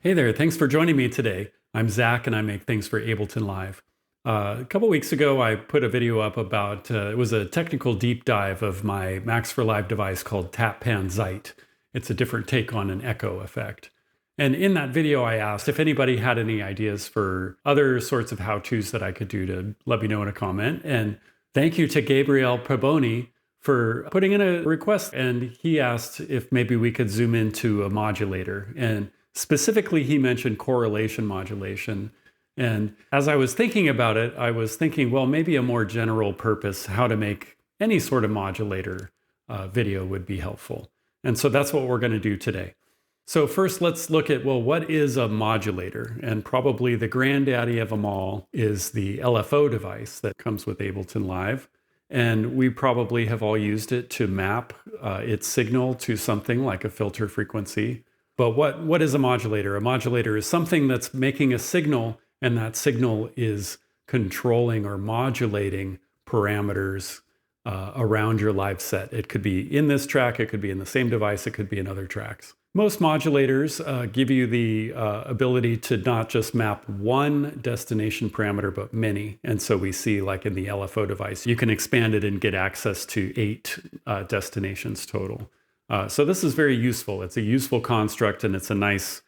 Hey there, thanks for joining me today. I'm Zach and I make things for Ableton Live. A couple weeks ago, I put a video up about, it was a technical deep dive of my Max for Live device called TapPanZeit. It's a different take on an echo effect. And in that video, I asked if anybody had any ideas for other sorts of how-tos that I could do to let me know in a comment. And thank you to Gabriel Paboni for putting in a request. And he asked if maybe we could zoom into a modulator. And specifically, he mentioned correlation modulation. And as I was thinking about it, I was thinking, well, maybe a more general purpose, how to make any sort of modulator video would be helpful. And so that's what we're going to do today. So first, let's look at, well, what is a modulator? And probably the granddaddy of them all is the LFO device that comes with Ableton Live. And we probably have all used it to map its signal to something like a filter frequency. But what is a modulator? A modulator is something that's making a signal, and that signal is controlling or modulating parameters around your live set. It could be in this track, it could be in the same device, it could be in other tracks. Most modulators give you the ability to not just map one destination parameter, but many. And so we see, like in the LFO device, you can expand it and get access to 8 destinations total. So this is very useful. It's a useful construct, and it's a nice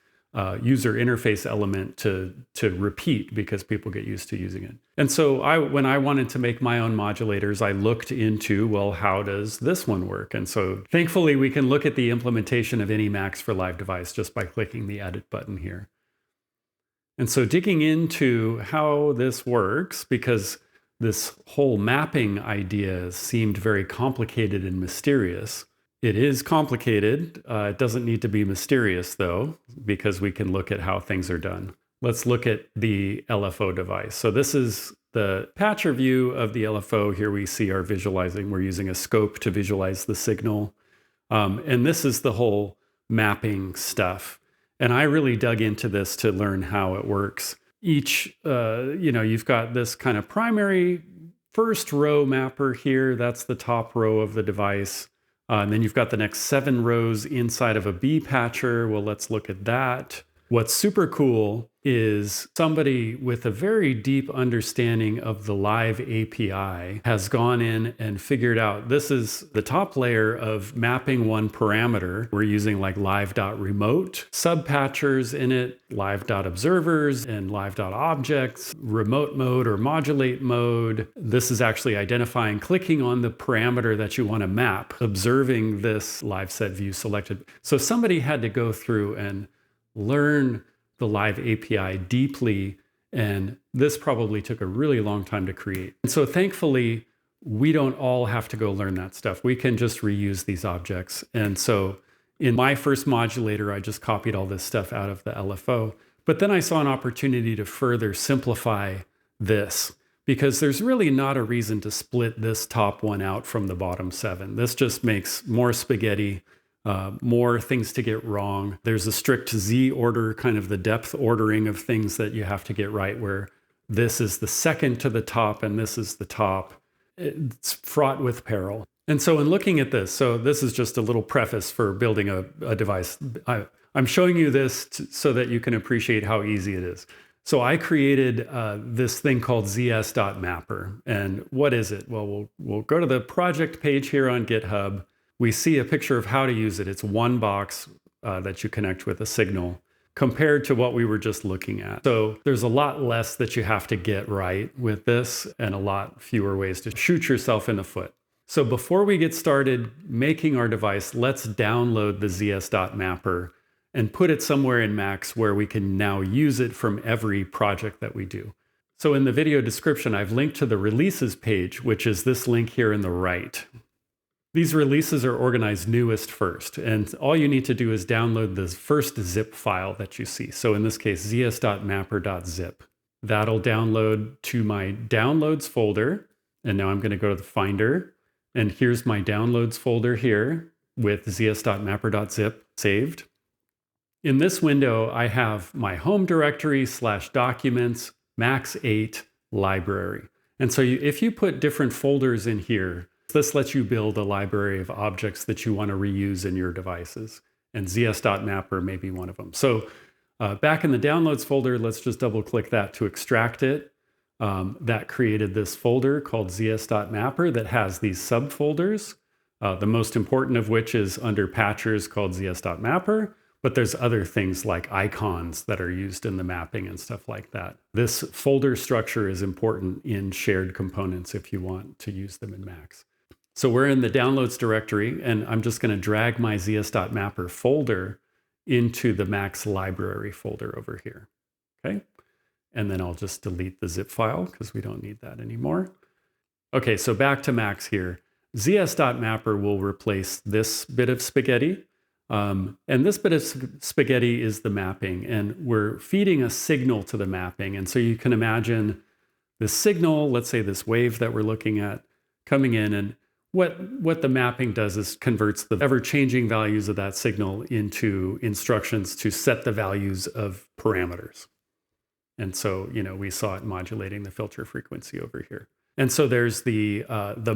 user interface element to repeat because people get used to using it. And so when I wanted to make my own modulators, I looked into, well, how does this one work? And so thankfully, we can look at the implementation of any Max for Live device just by clicking the Edit button here. And so digging into how this works, because this whole mapping idea seemed very complicated and mysterious. It is complicated. It doesn't need to be mysterious, though, because we can look at how things are done. Let's look at the LFO device. So this is the patcher view of the LFO. Here we see our visualizing. We're using a scope to visualize the signal. And this is the whole mapping stuff. And I really dug into this to learn how it works. Each, you've got this kind of primary first row mapper here. That's the top row of the device. And then you've got the next 7 rows inside of a B patcher. Well, let's look at that. What's super cool is somebody with a very deep understanding of the Live API has gone in and figured out this is the top layer of mapping one parameter. We're using like live.remote subpatchers in it, live.observers and live.objects, remote mode or modulate mode. This is actually identifying, clicking on the parameter that you want to map, observing this live set view selected. So somebody had to go through and learn the Live API deeply, and this probably took a really long time to create. And so thankfully, we don't all have to go learn that stuff. We can just reuse these objects. And so in my first modulator, I just copied all this stuff out of the LFO. But then I saw an opportunity to further simplify this, because there's really not a reason to split this top one out from the bottom 7. This just makes more spaghetti. More things to get wrong. There's a strict Z order, kind of the depth ordering of things that you have to get right, where this is the second to the top and this is the top. It's fraught with peril. And so in looking at this, so this is just a little preface for building a device. I'm showing you this so that you can appreciate how easy it is. So I created this thing called zs.mapper. And what is it? Well, we'll go to the project page here on GitHub. We see a picture of how to use it. It's one box that you connect with a signal compared to what we were just looking at. So there's a lot less that you have to get right with this and a lot fewer ways to shoot yourself in the foot. So before we get started making our device, let's download the zs.mapper and put it somewhere in Max where we can now use it from every project that we do. So in the video description, I've linked to the releases page, which is this link here in the right. These releases are organized newest first, and all you need to do is download the first zip file that you see. So in this case, zs.mapper.zip. That'll download to my downloads folder. And now I'm going to go to the Finder, and here's my downloads folder here with zs.mapper.zip saved. In this window, I have my home directory /documents, Max 8 library. And so if you put different folders in here, this lets you build a library of objects that you want to reuse in your devices. And zs.mapper may be one of them. So Back in the downloads folder, let's just double click that to extract it. That created this folder called zs.mapper that has these subfolders, the most important of which is under patchers called zs.mapper, but there's other things like icons that are used in the mapping and stuff like that. This folder structure is important in shared components if you want to use them in Macs. So we're in the downloads directory, and I'm just going to drag my zs.mapper folder into the Macs library folder over here. Okay. And then I'll just delete the zip file because we don't need that anymore. Okay, so back to Macs here. zs.mapper will replace this bit of spaghetti. And this bit of spaghetti is the mapping, and we're feeding a signal to the mapping. And so you can imagine the signal, let's say this wave that we're looking at, coming in, and what the mapping does is converts the ever-changing values of that signal into instructions to set the values of parameters. And so, we saw it modulating the filter frequency over here. And so there's the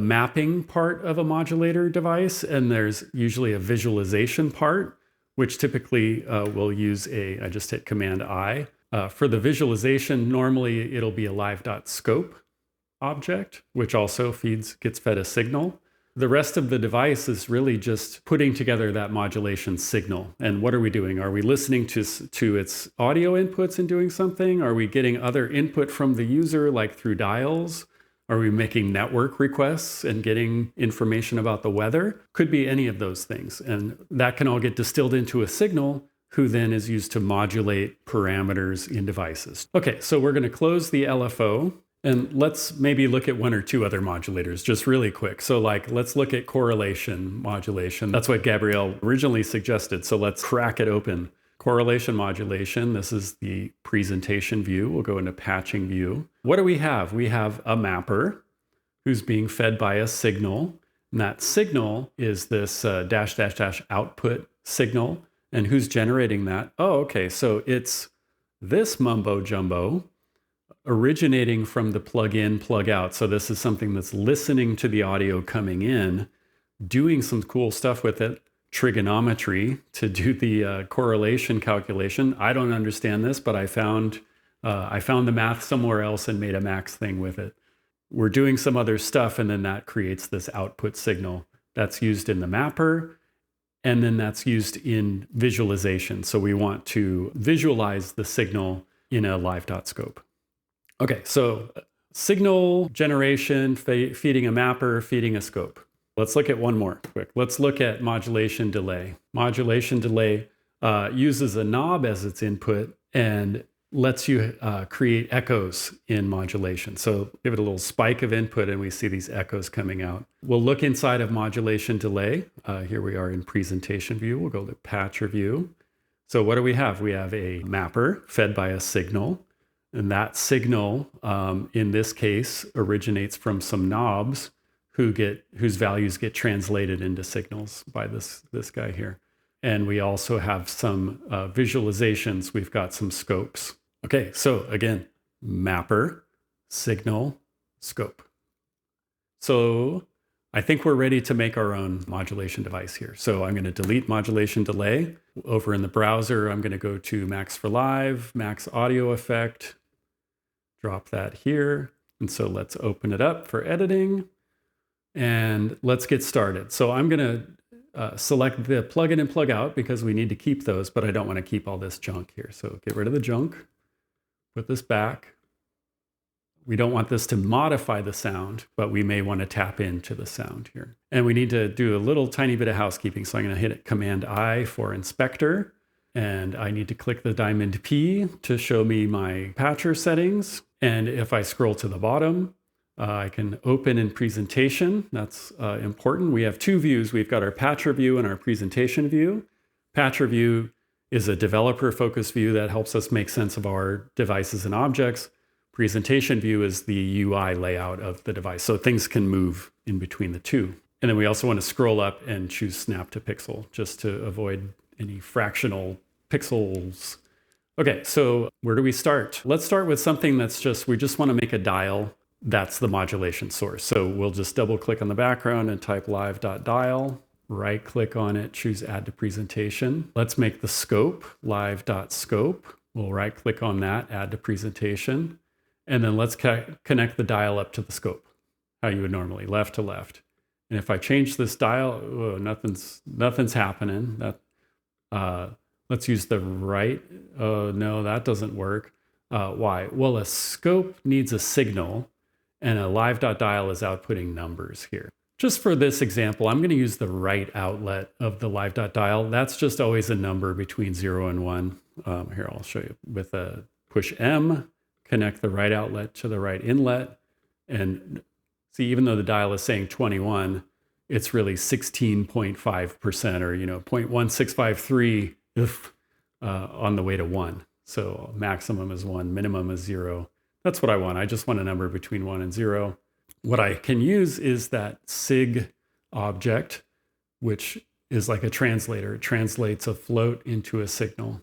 mapping part of a modulator device, and there's usually a visualization part, which typically will use I just hit Command I. For the visualization, normally it'll be a live.scope object, which also gets fed a signal. The rest of the device is really just putting together that modulation signal. And what are we doing? Are we listening to its audio inputs and doing something? Are we getting other input from the user, like through dials? Are we making network requests and getting information about the weather? Could be any of those things. And that can all get distilled into a signal, who then is used to modulate parameters in devices. Okay, so we're going to close the LFO. And let's maybe look at one or two other modulators just really quick. So let's look at correlation modulation. That's what Gabrielle originally suggested. So let's crack it open. Correlation modulation, this is the presentation view. We'll go into patching view. What do we have? We have a mapper who's being fed by a signal. And that signal is this -- output signal. And who's generating that? Oh, okay. So it's this mumbo jumbo originating from the plug in, plug out. So this is something that's listening to the audio coming in, doing some cool stuff with it, trigonometry to do the correlation calculation. I don't understand this, but I found the math somewhere else and made a Macs thing with it. We're doing some other stuff, and then that creates this output signal that's used in the mapper, and then that's used in visualization. So we want to visualize the signal in a live.scope. Okay, so signal generation, feeding a mapper, feeding a scope. Let's look at one more quick. Let's look at modulation delay. Modulation delay uses a knob as its input and lets you create echoes in modulation. So give it a little spike of input and we see these echoes coming out. We'll look inside of modulation delay. Here we are in presentation view. We'll go to patcher view. So what do we have? We have a mapper fed by a signal. And that signal, in this case, originates from some knobs whose values get translated into signals by this guy here. And we also have some visualizations. We've got some scopes. Okay, so again, mapper, signal, scope. So I think we're ready to make our own modulation device here. So I'm going to delete modulation delay. Over in the browser, I'm going to go to Max for Live, Max Audio Effect, drop that here. And so let's open it up for editing and let's get started. So I'm going to select the plug in and plug out because we need to keep those, but I don't want to keep all this junk here. So get rid of the junk, put this back. We don't want this to modify the sound, but we may want to tap into the sound here. And we need to do a little tiny bit of housekeeping. So I'm going to hit Command I for inspector. And I need to click the diamond P to show me my patcher settings. And if I scroll to the bottom, I can open in presentation. That's important. We have two views. We've got our patcher view and our presentation view. Patcher view is a developer-focused view that helps us make sense of our devices and objects. Presentation view is the UI layout of the device. So things can move in between the two. And then we also want to scroll up and choose snap to pixel just to avoid any fractional pixels. Okay, so where do we start? Let's start with something that's we just want to make a dial. That's the modulation source. So we'll just double click on the background and type live.dial, right click on it, choose add to presentation. Let's make the scope live.scope. We'll right click on that, add to presentation, and then let's connect the dial up to the scope, how you would normally, left to left. And if I change this dial, oh, nothing's happening. Let's use the right. Oh, no, that doesn't work. Why? Well, a scope needs a signal, and a live.dial is outputting numbers here. Just for this example, I'm going to use the right outlet of the live.dial. That's just always a number between 0 and 1. Here, I'll show you with a push M, connect the right outlet to the right inlet. And see, even though the dial is saying 21, it's really 16.5% or 0.1653 if on the way to 1. So maximum is 1, minimum is 0. That's what I want. I just want a number between 1 and 0. What I can use is that sig object, which is like a translator. It translates a float into a signal.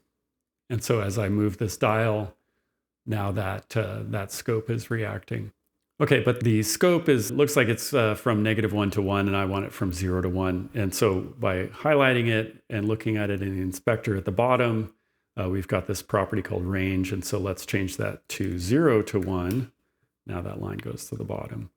And so as I move this dial, now that scope is reacting. Okay, but the scope looks like it's from -1 to 1, and I want it from 0 to 1. And so by highlighting it and looking at it in the inspector at the bottom, we've got this property called range. And so let's change that to 0 to 1. Now that line goes to the bottom.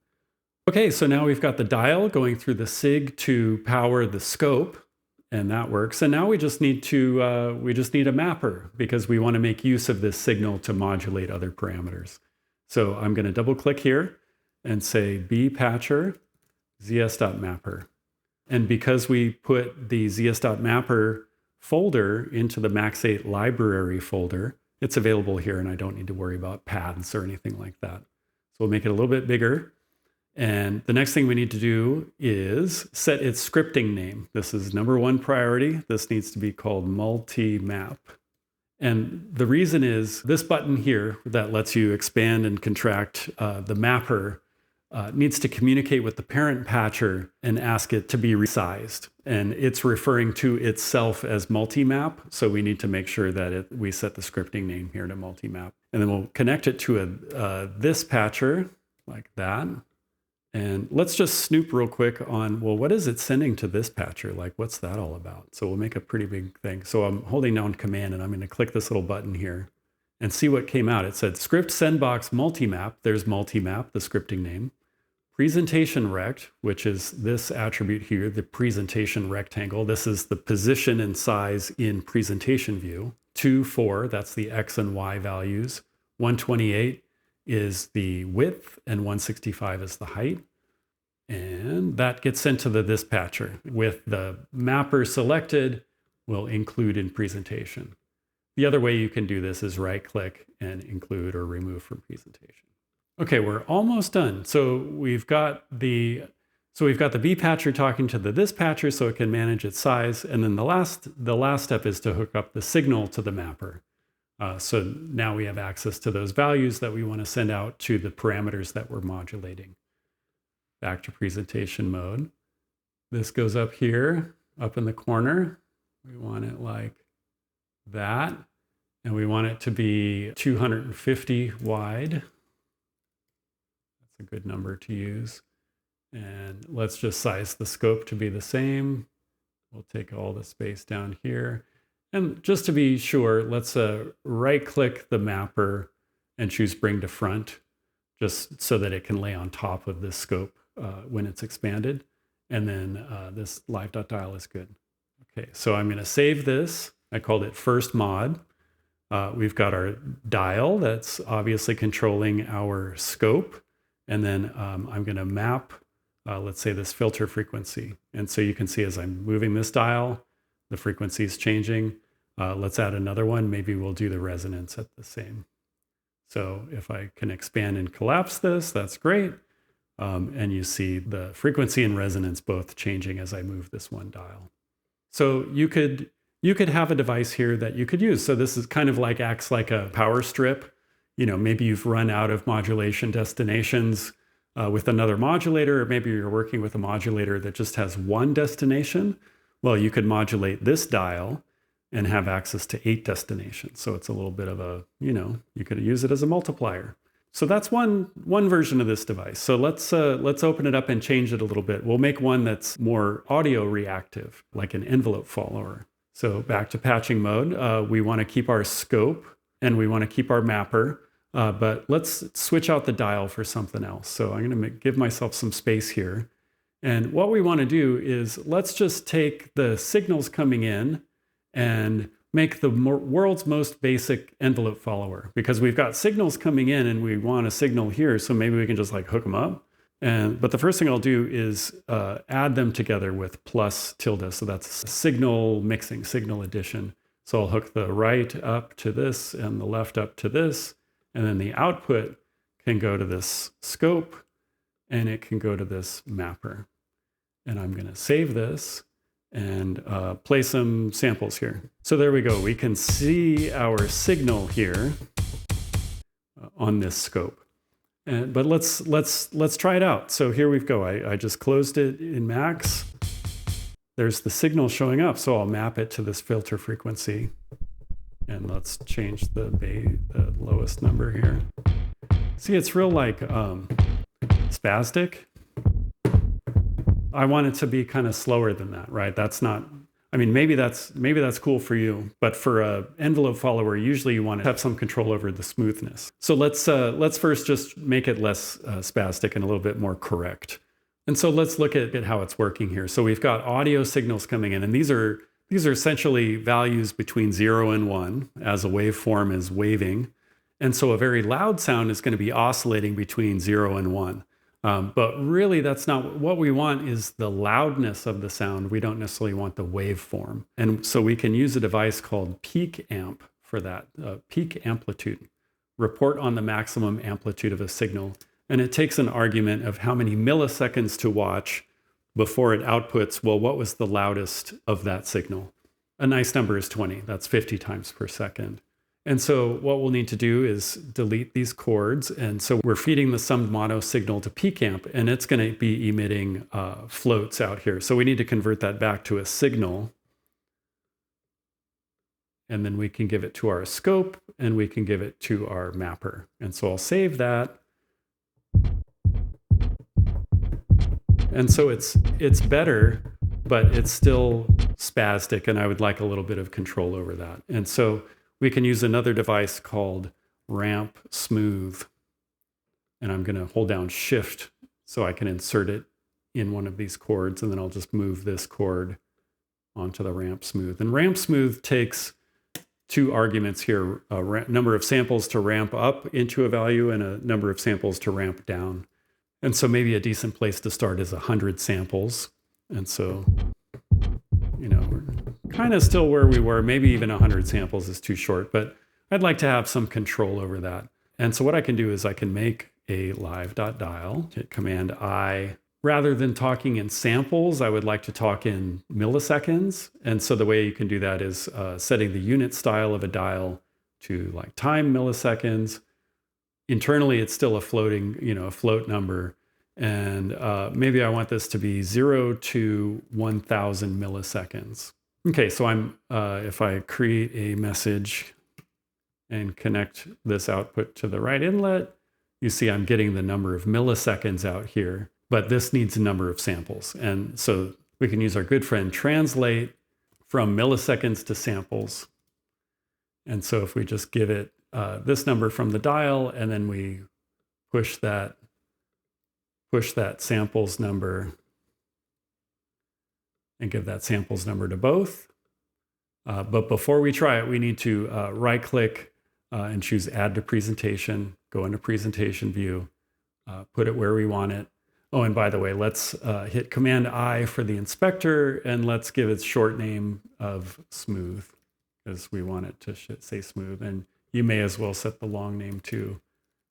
Okay, so now we've got the dial going through the sig to power the scope, and that works. And now we just need a mapper because we want to make use of this signal to modulate other parameters. So I'm going to double click here and say bpatcher zs.mapper. And because we put the zs.mapper folder into the MaxZeit library folder, it's available here and I don't need to worry about paths or anything like that. So we'll make it a little bit bigger. And the next thing we need to do is set its scripting name. This is number 1 priority. This needs to be called multi-map. And the reason is this button here that lets you expand and contract the mapper needs to communicate with the parent patcher and ask it to be resized. And it's referring to itself as multi-map. So we need to make sure that we set the scripting name here to multi-map. And then we'll connect it to this patcher like that. And let's just snoop real quick on, well, what is it sending to this patcher? Like, what's that all about? So we'll make a pretty big thing. So I'm holding down Command and I'm going to click this little button here and see what came out. It said script sendbox multimap. There's multimap, the scripting name. Presentation rect, which is this attribute here, the presentation rectangle. This is the position and size in presentation view. 2, 4, that's the X and Y values. 128 is the width and 165 is the height. And that gets sent to the dispatcher with the mapper selected will include in presentation. The other way you can do this is right click and include or remove from presentation. Okay, we're almost done. So we've got the bpatcher talking to the dispatcher so it can manage its size. And then the last step is to hook up the signal to the mapper. So now we have access to those values that we want to send out to the parameters that we're modulating. Back to presentation mode. This goes up here, up in the corner. We want it like that. And we want it to be 250 wide. That's a good number to use. And let's just size the scope to be the same. We'll take all the space down here. And just to be sure, let's right-click the mapper and choose Bring to Front, just so that it can lay on top of this scope when it's expanded. And then this live.dial is good. Okay, so I'm going to save this. I called it first mod. We've got our dial that's obviously controlling our scope. And then I'm going to map, let's say, this filter frequency. And so you can see as I'm moving this dial, the frequency is changing. Let's add another one. Maybe we'll do the resonance at the same. So if I can expand and collapse this, that's great. And you see the frequency and resonance both changing as I move this one dial. So you could have a device here that you could use. So this is kind of like acts like a power strip. Maybe you've run out of modulation destinations with another modulator, or maybe you're working with a modulator that just has one destination. Well, you could modulate this dial and have access to 8 destinations. So it's a little bit of a, you could use it as a multiplier. So that's one version of this device. So let's open it up and change it a little bit. We'll make one that's more audio reactive, like an envelope follower. So back to patching mode, we want to keep our scope and we want to keep our mapper, but let's switch out the dial for something else. So I'm going to give myself some space here. And what we want to do is let's just take the signals coming in and make the world's most basic envelope follower, because we've got signals coming in and we want a signal here. So maybe we can just like hook them up. But the first thing I'll do is add them together with plus tilde. So that's signal mixing, signal addition. So I'll hook the right up to this and the left up to this. And then the output can go to this scope and it can go to this mapper. And I'm going to save this and play some samples here. So there we go. We can see our signal here on this scope. But let's try it out. So here we go. I just closed it in Max. There's the signal showing up. So I'll map it to this filter frequency. And let's change the lowest number here. See, it's real like spastic. I want it to be kind of slower than that, right? That's not, I mean, maybe that's cool for you, but for a envelope follower, usually you want to have some control over the smoothness. So let's first just make it less spastic and a little bit more correct. And so let's look at how it's working here. So we've got audio signals coming in, and these are essentially values between 0 and 1 as a waveform is waving. And so a very loud sound is going to be oscillating between 0 and 1. But really, that's not what we want. Is the loudness of the sound. We don't necessarily want the waveform. And so we can use a device called peak amp for that, peak amplitude, report on the maximum amplitude of a signal. And it takes an argument of how many milliseconds to watch before it outputs, well, what was the loudest of that signal? A nice number is 20. That's 50 times per second. And so what we'll need to do is delete these chords. And so we're feeding the summed mono signal to peak amp, and it's going to be emitting floats out here. So we need to convert that back to a signal. And then we can give it to our scope, and we can give it to our mapper. And so I'll save that. And so it's better, but it's still spastic, and I would like a little bit of control over that. And so we can use another device called ramp smooth. And I'm going to hold down shift so I can insert it in one of these chords, and then I'll just move this chord onto the ramp smooth. And ramp smooth takes two arguments here, a number of samples to ramp up into a value and a number of samples to ramp down. And so maybe a decent place to start is 100 samples. And so, you know, we're kind of still where we were. Maybe even 100 samples is too short, but I'd like to have some control over that. And so what I can do is I can make a live.dial, hit Command I. Rather than talking in samples, I would like to talk in milliseconds. And so the way you can do that is setting the unit style of a dial to like time milliseconds. Internally, it's still a floating, a float number. And maybe I want this to be 0 to 1,000 milliseconds. Okay, so if I create a message and connect this output to the right inlet, you see I'm getting the number of milliseconds out here, but this needs a number of samples. And so we can use our good friend translate from milliseconds to samples. And so if we just give it this number from the dial, and then we push that samples number and give that samples number to both. But before we try it, we need to right-click and choose Add to Presentation, go into Presentation View, put it where we want it. Oh, and by the way, let's hit Command I for the inspector, and let's give its short name of smooth, because we want it to say smooth. And you may as well set the long name too,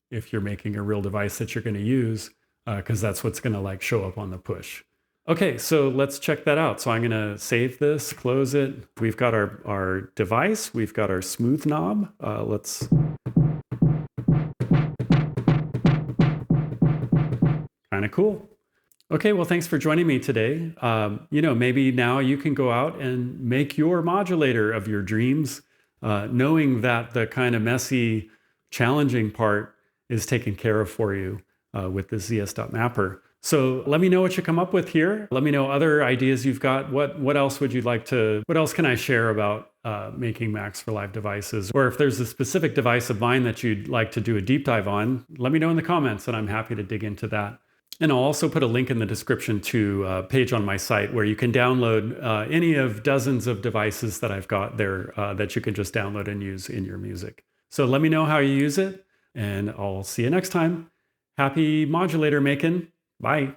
if you're making a real device that you're going to use, because that's what's going to show up on the push. Okay, so let's check that out. So I'm going to save this, close it. We've got our device. We've got our smooth knob. Let's kind of cool. Okay, well, thanks for joining me today. Maybe now you can go out and make your modulator of your dreams, knowing that the kind of messy, challenging part is taken care of for you with the zs.mapper. So let me know what you come up with here. Let me know other ideas you've got. What else would you like to, what else can I share about making Macs for Live devices, or if there's a specific device of mine that you'd like to do a deep dive on, let me know in the comments and I'm happy to dig into that. And I'll also put a link in the description to a page on my site where you can download any of dozens of devices that I've got there that you can just download and use in your music. So let me know how you use it, and I'll see you next time. Happy modulator making. Bye.